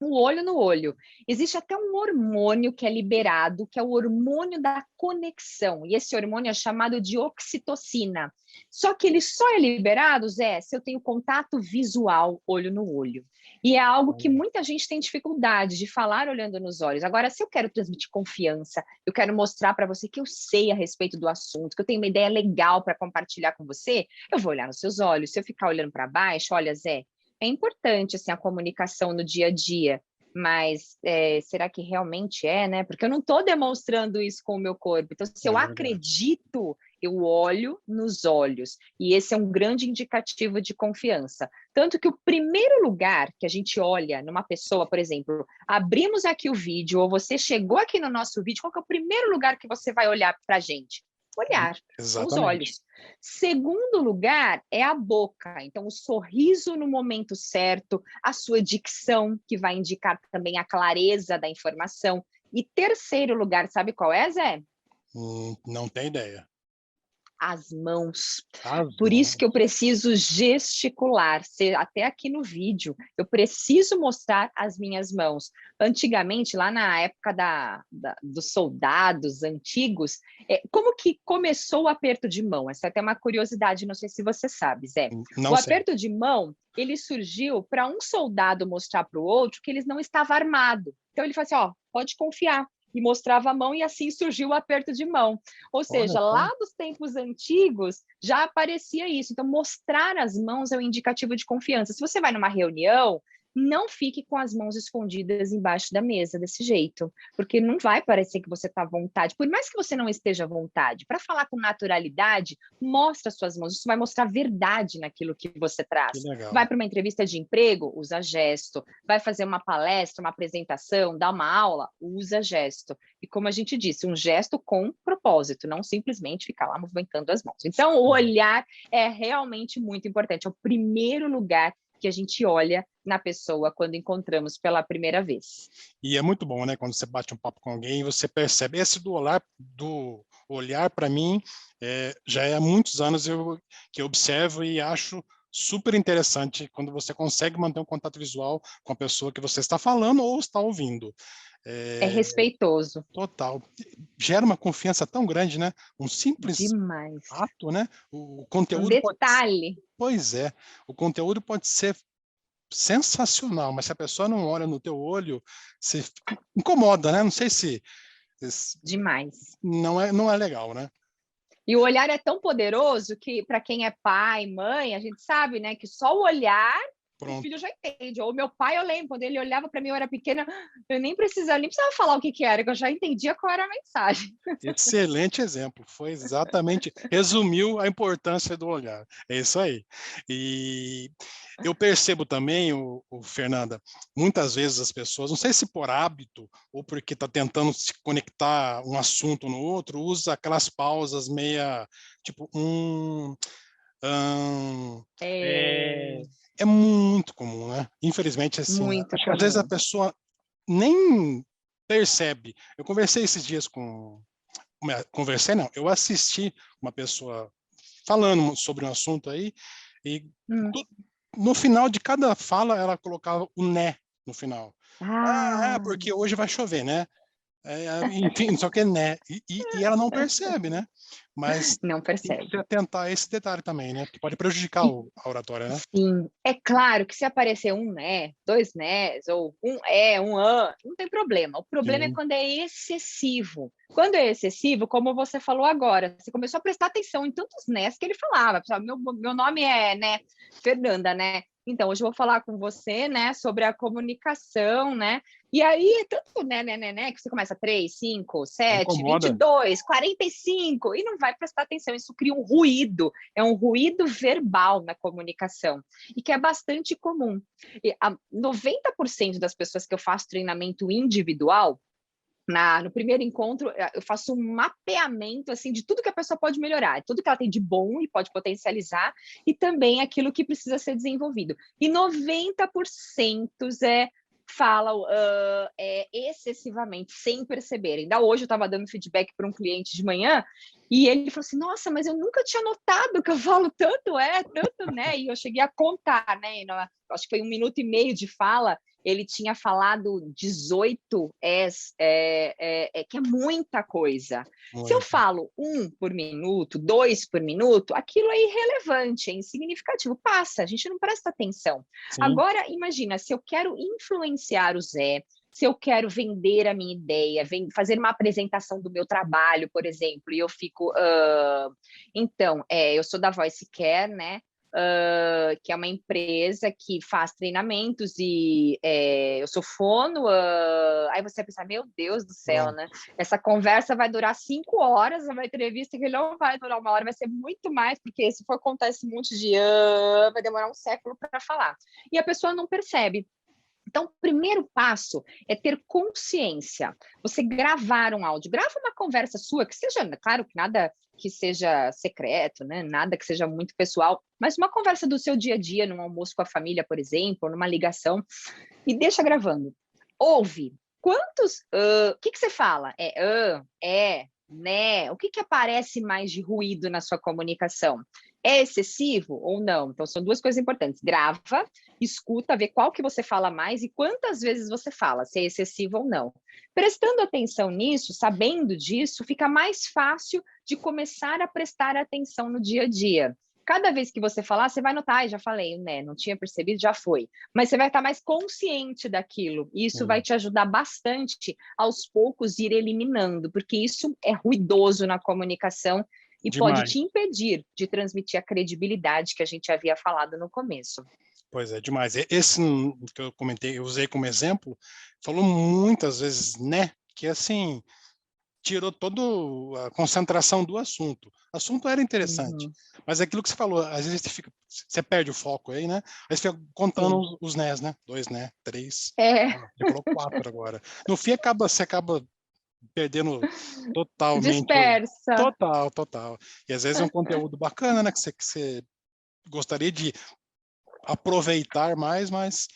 o olho no olho. Existe até um hormônio que é liberado, que é o hormônio da conexão. E esse hormônio é chamado de oxitocina. Só que ele só é liberado, Zé, se eu tenho contato visual, olho no olho. E é algo que muita gente tem dificuldade de falar olhando nos olhos. Agora, se eu quero transmitir confiança, eu quero mostrar para você que eu sei a respeito do assunto, que eu tenho uma ideia legal para compartilhar com você, eu vou olhar nos seus olhos. Se eu ficar olhando para baixo, olha, Zé, é importante assim, a comunicação no dia a dia, mas será que realmente é, né? Porque eu não estou demonstrando isso com o meu corpo. Então, se É eu verdade. acredito, eu olho nos olhos. E esse é um grande indicativo de confiança. Tanto que o primeiro lugar que a gente olha numa pessoa, por exemplo, abrimos aqui o vídeo, ou você chegou aqui no nosso vídeo, qual que é o primeiro lugar que você vai olhar para a gente? Olhar, são os Exatamente. olhos. Segundo lugar é a boca. Então, o sorriso no momento certo, a sua dicção, que vai indicar também a clareza da informação. E terceiro lugar, sabe qual é, Zé? Não tem ideia. As mãos. As Por isso que eu mãos. preciso gesticular, até aqui no vídeo, eu preciso mostrar as minhas mãos. Antigamente, lá na época dos soldados antigos, como que começou o aperto de mão? Essa é até uma curiosidade, não sei se você sabe, Zé. O Não sei. aperto de mão, ele surgiu para um soldado mostrar para o outro que ele não estava armado. Então ele falou assim, pode confiar. E mostrava a mão e assim surgiu o aperto de mão. Ou Olha seja, só. lá dos tempos antigos já aparecia isso. Então, mostrar as mãos é um indicativo de confiança. Se você vai numa reunião, não fique com as mãos escondidas embaixo da mesa desse jeito, porque não vai parecer que você está à vontade. Por mais que você não esteja à vontade, para falar com naturalidade, mostra suas mãos. Isso vai mostrar verdade naquilo que você Que traz. legal. Vai para uma entrevista de emprego, usa gesto. Vai fazer uma palestra, uma apresentação, dar uma aula, usa gesto. E como a gente disse, um gesto com propósito, não simplesmente ficar lá movimentando as mãos. Então, o olhar é realmente muito importante. É o primeiro lugar que a gente olha na pessoa quando encontramos pela primeira vez. E é muito bom, né? Quando você bate um papo com alguém, você percebe. Esse do olhar para mim, já é há muitos anos que eu observo e acho super interessante quando você consegue manter um contato visual com a pessoa que você está falando ou está ouvindo. É respeitoso. Total. Gera uma confiança tão grande, né? Um simples Demais. ato, né? O Um conteúdo pode. detalhe. Pois é, o conteúdo pode ser sensacional, mas se a pessoa não olha no teu olho, você incomoda, né? Não sei se Demais. não é legal, né? E o olhar é tão poderoso que, para quem é pai, mãe, a gente sabe, né, que só o olhar o Pronto. filho já entende. Ou meu pai, eu lembro, quando ele olhava para mim, eu era pequena, eu nem precisava falar o que que era, que eu já entendia qual era a mensagem. Excelente exemplo. Foi exatamente, resumiu a importância do olhar. É isso aí. E eu percebo também, Fernanda, muitas vezes as pessoas, não sei se por hábito ou porque está tentando se conectar um assunto no outro, usa aquelas pausas meia, tipo, É é muito comum, né? Infelizmente, assim, muito acho que às vezes a comum. pessoa nem percebe. Eu conversei esses dias conversei não, eu assisti uma pessoa falando sobre um assunto aí e Hum. tu- no final de cada fala ela colocava o né no final. Ah, Porque hoje vai chover, né? Enfim, só que né, e ela não percebe, né? Mas não tem que se percebe. atentar a esse detalhe também, né? Porque pode prejudicar E a oratória, né? sim, é claro que se aparecer um né, dois nés, ou um não tem problema. O problema é Sim, quando é excessivo. Quando é excessivo, como você falou agora, você começou a prestar atenção em tantos nés que ele falava. Meu nome é, né, Fernanda, né? Então, hoje eu vou falar com você, né, sobre a comunicação, né? E aí, tanto, que você começa 3, 5, 7, Incomoda. 22, 45, e não vai prestar atenção. Isso cria um ruído, é um ruído verbal na comunicação, e que é bastante comum. 90% das pessoas que eu faço treinamento individual, no primeiro encontro, eu faço um mapeamento assim de tudo que a pessoa pode melhorar, tudo que ela tem de bom e pode potencializar, e também aquilo que precisa ser desenvolvido. E 90% falam excessivamente, sem perceber. Ainda hoje eu estava dando feedback para um cliente de manhã, e ele falou assim: nossa, mas eu nunca tinha notado que eu falo tanto, tanto, né? E eu cheguei a contar, né? Acho que foi 1 minuto e meio de fala, ele tinha falado 18 que é muita coisa. Se eu Muito. falo 1 por minuto, 2 por minuto, aquilo é irrelevante, é insignificativo, passa, a gente não presta atenção. Sim. Agora, imagina, se eu quero influenciar o Zé, se eu quero vender a minha ideia, fazer uma apresentação do meu trabalho, por exemplo, e eu fico, então, eu sou da Voice Care, né? Que é uma empresa que faz treinamentos e eu sou fono, aí você vai pensar, meu Deus do céu, Pronto. né? Essa conversa vai durar 5 horas, uma entrevista que não vai durar 1 hora, vai ser muito mais, porque se for contar esse monte de vai demorar um século para falar. E a pessoa não percebe. Então, o primeiro passo é ter consciência. Você gravar um áudio, grava uma conversa sua, que seja, claro que nada que seja secreto, né? Nada que seja muito pessoal, mas uma conversa do seu dia a dia, num almoço com a família, por exemplo, numa ligação, e deixa gravando. Ouve. Quantos... o que você fala? Né? O que aparece mais de ruído na sua comunicação? É excessivo ou não? Então, são 2 coisas importantes. Grava, escuta, vê qual que você fala mais e quantas vezes você fala, se é excessivo ou não. Prestando atenção nisso, sabendo disso, fica mais fácil de começar a prestar atenção no dia a dia. Cada vez que você falar, você vai notar, já falei, né? Não tinha percebido, já foi. Mas você vai estar mais consciente daquilo. E isso vai te ajudar bastante, aos poucos, ir eliminando, porque isso é ruidoso na comunicação e pode Demais. te impedir de transmitir a credibilidade que a gente havia falado no começo. Pois é, demais. Esse que eu comentei, eu usei como exemplo, falou muitas vezes, né? Que assim, tirou toda a concentração do assunto. O assunto era interessante, Uhum. mas é aquilo que você falou, às vezes você perde o foco aí, né? Aí você fica contando Sim. os nés, né? 2 né? 3. É, Você falou 4 agora. No fim, você acaba perdendo se totalmente dispersa, total, total. E às vezes é um conteúdo bacana, né? Que você gostaria de aproveitar mais, mas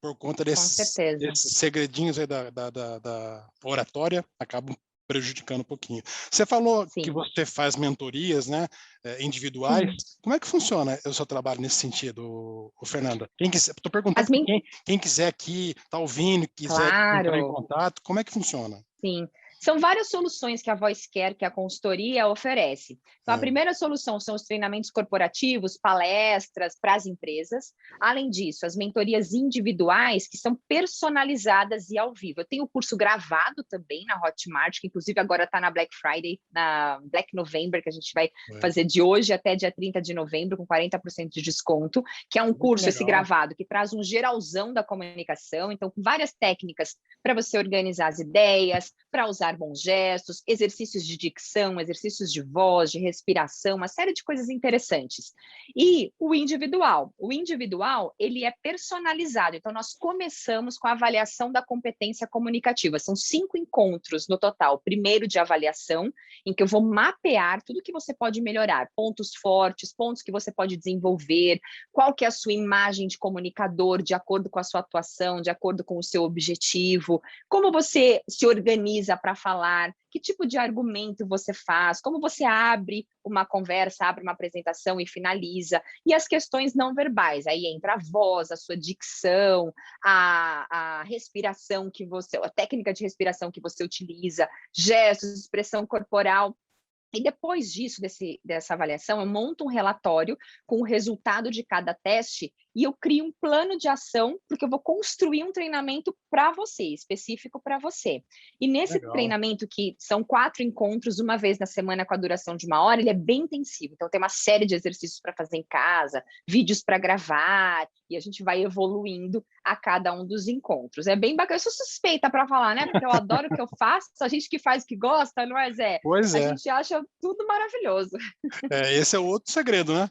por conta com certeza. desses segredinhos aí da oratória, acabam prejudicando um pouquinho. Você falou que Sim. você faz mentorias, né, individuais. Sim. Como é que funciona o seu trabalho nesse sentido, Fernanda? Estou perguntando As para min... quem quiser aqui, está ouvindo, quiser entrar em Claro. contato, como é que funciona? Sim, são várias soluções que a Voice Care, que a consultoria oferece. Então, a É, primeira solução são os treinamentos corporativos, palestras para as empresas. Além disso, as mentorias individuais, que são personalizadas e ao vivo. Eu tenho o curso gravado também na Hotmart, que inclusive agora está na Black Friday, na Black November, que a gente vai é. fazer de hoje até dia 30 de novembro, com 40% de desconto, que é um Muito curso, esse legal. gravado, que traz um geralzão da comunicação, então, com várias técnicas para você organizar as ideias, para usar bons gestos, exercícios de dicção, exercícios de voz, de respiração, uma série de coisas interessantes. E o individual, ele é personalizado. Então, nós começamos com a avaliação da competência comunicativa. São 5 encontros no total. Primeiro de avaliação, em que eu vou mapear tudo que você pode melhorar, pontos fortes, pontos que você pode desenvolver, qual que é a sua imagem de comunicador, de acordo com a sua atuação, de acordo com o seu objetivo, como você se organiza para falar, que tipo de argumento você faz, como você abre uma conversa, abre uma apresentação e finaliza, e as questões não verbais, aí entra a voz, a sua dicção, a respiração que você, a técnica de respiração que você utiliza, gestos, expressão corporal. E depois disso, dessa avaliação, eu monto um relatório com o resultado de cada teste e eu crio um plano de ação, porque eu vou construir um treinamento para você, específico para você. E nesse Legal. treinamento, que são 4 encontros, uma vez na semana com a duração de 1 hora, ele é bem intensivo. Então tem uma série de exercícios para fazer em casa, vídeos para gravar, e a gente vai evoluindo a cada um dos encontros. É bem bacana. Eu sou suspeita para falar, né? Porque eu adoro o que eu faço, a gente que faz o que gosta, não é, Zé? Pois A é. gente acha tudo maravilhoso. Esse é o outro segredo, né?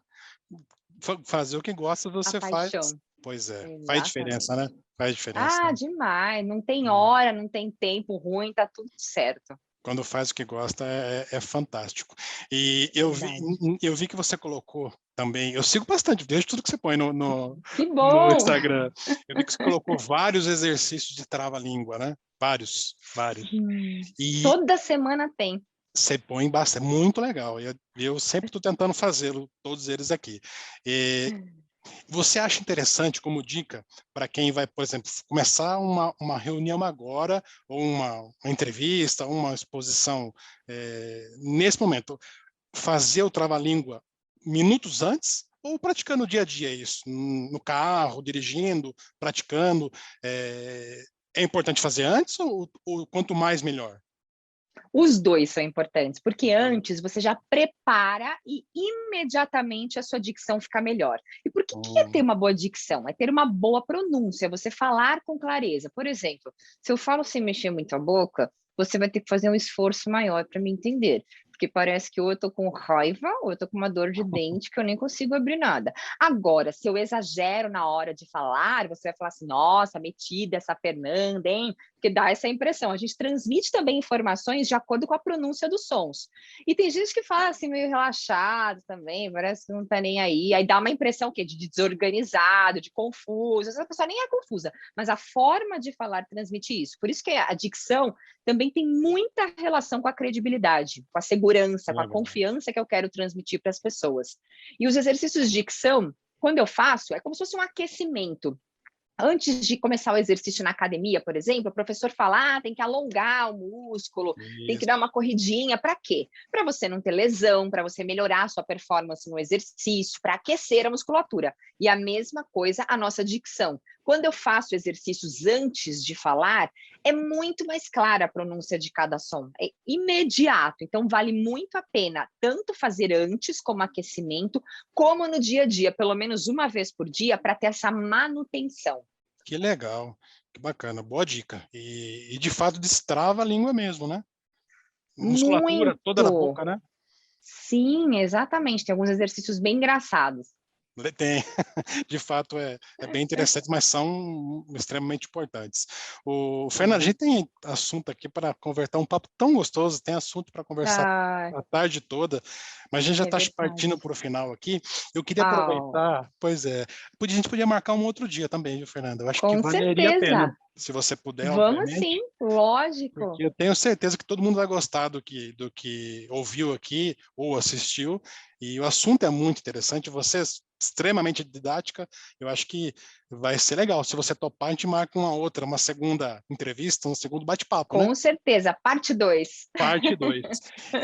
Fazer o que gosta, A você faz. paixão. Pois é, faz diferença, né? Exatamente. Faz diferença. Ah, demais. Não tem Hum. hora, não tem tempo ruim, tá tudo certo. Quando faz o que gosta, é fantástico. E Verdade. eu vi que você colocou também, eu sigo bastante, vejo tudo que você põe Que no bom! Instagram. Eu vi que você colocou vários exercícios de trava-língua, né? Vários, vários. Sim. E Toda semana tem. você põe bastante, é muito legal. Eu sempre estou tentando fazê-lo, todos eles aqui. E você acha interessante como dica para quem vai, por exemplo, começar uma reunião agora, ou uma entrevista, uma exposição, nesse momento, fazer o trava-língua minutos antes ou praticando no dia a dia isso? No carro, dirigindo, praticando? É importante fazer antes ou quanto mais melhor? Os 2 são importantes, porque Os dois. antes você já prepara e imediatamente a sua dicção fica melhor. E por que é ter Hum, uma boa dicção? É ter uma boa pronúncia, você falar com clareza. Por exemplo, se eu falo sem mexer muito a boca, você vai ter que fazer um esforço maior para me entender, porque parece que ou eu tô com raiva ou eu tô com uma dor de dente que eu nem consigo abrir nada. Agora, se eu exagero na hora de falar, você vai falar assim: "Nossa, metida essa Fernanda, hein?", porque dá essa impressão. A gente transmite também informações de acordo com a pronúncia dos sons. E tem gente que fala assim, meio relaxado também, parece que não tá nem aí. Aí dá uma impressão o quê? De desorganizado, de confuso. Essa pessoa nem é confusa, mas a forma de falar transmite isso. Por isso que a dicção também tem muita relação com a credibilidade, com a segurança, com a legal. confiança que eu quero transmitir para as pessoas. E os exercícios de dicção, quando eu faço, é como se fosse um aquecimento. Antes de começar o exercício na academia, por exemplo, o professor fala: tem que alongar o músculo, tem que Isso. dar uma corridinha. Para quê? Para você não ter lesão, para você melhorar a sua performance no exercício, para aquecer a musculatura. E a mesma coisa a nossa dicção. Quando eu faço exercícios antes de falar, é muito mais clara a pronúncia de cada som, é imediato. Então, vale muito a pena tanto fazer antes, como aquecimento, como no dia a dia, pelo menos uma vez por dia, para ter essa manutenção. Que legal, que bacana, boa dica. E de fato destrava a língua mesmo, né? Musculatura toda da Muito. boca, né? Sim, exatamente. Tem alguns exercícios bem engraçados. Tem, de fato é bem interessante, mas são extremamente importantes. O Fernando, a Sim. gente tem assunto aqui para conversar, um papo tão gostoso, tem assunto para conversar Ah, a tarde toda, mas a gente já é está verdade. partindo para o final aqui. Eu queria Oh, aproveitar, pois é, a gente podia marcar um outro dia também, viu, Fernando? Eu acho que com valeria a pena, certeza. se você puder, Vamos sim, obviamente. lógico. Porque eu tenho certeza que todo mundo vai gostar do que ouviu aqui ou assistiu, e o assunto é muito interessante, você é extremamente didática, eu acho que vai ser legal. Se você topar, a gente marca uma segunda entrevista, um segundo bate-papo, né? Com certeza. Parte 2. Parte 2.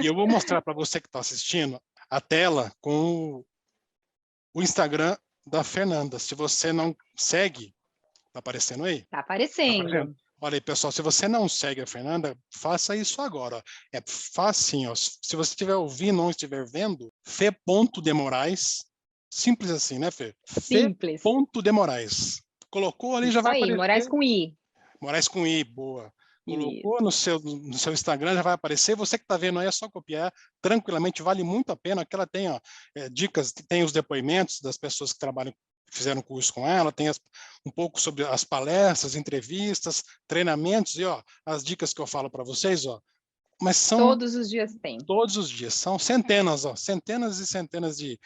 E eu vou mostrar para você que está assistindo a tela com o Instagram da Fernanda. Se você não segue, tá aparecendo aí? Tá Tá aparecendo? aparecendo. Olha aí, pessoal, se você não segue a Fernanda, faça isso agora. Ó. É facinho. Ó. Se você estiver ouvindo, não estiver vendo, Fê.demorais, simples assim, né, Fê? Simples. Fê.demorais. Colocou ali, já Isso vai aí, Moraes aparecer. com I. Moraes com I, boa. Colocou Isso. no seu Instagram, já vai aparecer. Você que está vendo aí, é só copiar tranquilamente, vale muito a pena. Aqui ela tem ó, dicas, tem os depoimentos das pessoas que trabalham, fizeram curso com ela, tem um pouco sobre as palestras, entrevistas, treinamentos e ó, as dicas que eu falo para vocês, ó. Mas são Todos os dias tem. todos os dias. São centenas, ó, centenas e centenas de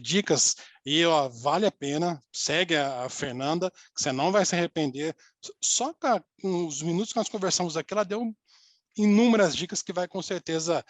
dicas e ó, vale a pena. Segue a Fernanda, que você não vai se arrepender. Só com os minutos que nós conversamos aqui, ela deu inúmeras dicas que vai com certeza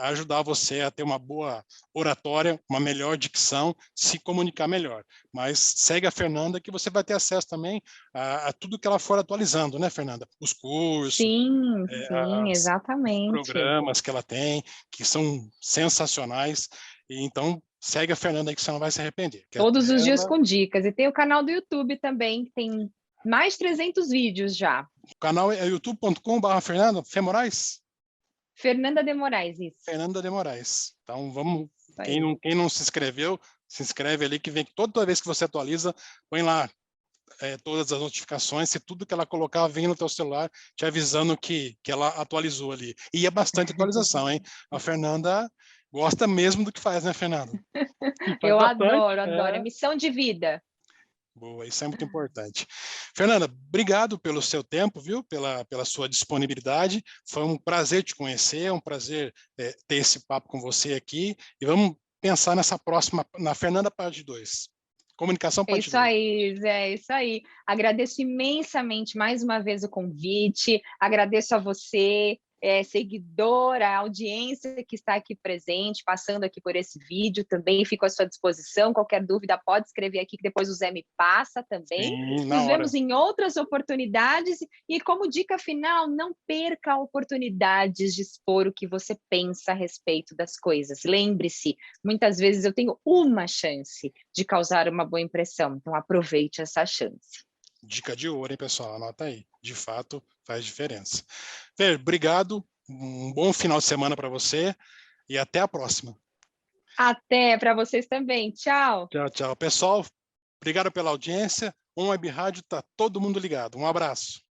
ajudar você a ter uma boa oratória, uma melhor dicção, se comunicar melhor. Mas segue a Fernanda que você vai ter acesso também a tudo que ela for atualizando, né, Fernanda? Os cursos, Sim, sim, os exatamente. programas que ela tem, que são sensacionais. E então, segue a Fernanda aí que você não vai se arrepender. Todos os dias com dicas. E tem o canal do YouTube também, que tem mais de 300 vídeos já. O canal é youtube.com/Fernanda Moraes? Fernanda de Moraes, isso. Fernanda de Moraes. Então, vamos... Quem não se inscreveu, se inscreve ali, que vem toda vez que você atualiza, põe lá todas as notificações, se tudo que ela colocar vem no teu celular, te avisando que ela atualizou ali. E é bastante atualização, hein? A Fernanda gosta mesmo do que faz, né, Fernanda? Eu adoro. É missão de vida. Boa, isso é muito importante. Fernanda, obrigado pelo seu tempo, viu? Pela sua disponibilidade. Foi um prazer te conhecer, é um prazer ter esse papo com você aqui. E vamos pensar nessa próxima, na Fernanda parte 2. Comunicação parte 2. É isso aí, Zé, é isso aí. Agradeço imensamente mais uma vez o convite, agradeço a você, seguidora, a audiência que está aqui presente, passando aqui por esse vídeo, também fico à sua disposição, qualquer dúvida pode escrever aqui que depois o Zé me passa também. Sim, Nos vemos em outras oportunidades e como dica final, não perca oportunidades de expor o que você pensa a respeito das coisas. Lembre-se, muitas vezes eu tenho uma chance de causar uma boa impressão, então aproveite essa chance. Dica de ouro, hein, pessoal? Anota aí. De fato, faz diferença. Fer, obrigado. Um bom final de semana para você e até a próxima. Até para vocês também. Tchau. Tchau, tchau. Pessoal, obrigado pela audiência. Web Rádio está todo mundo ligado. Um abraço.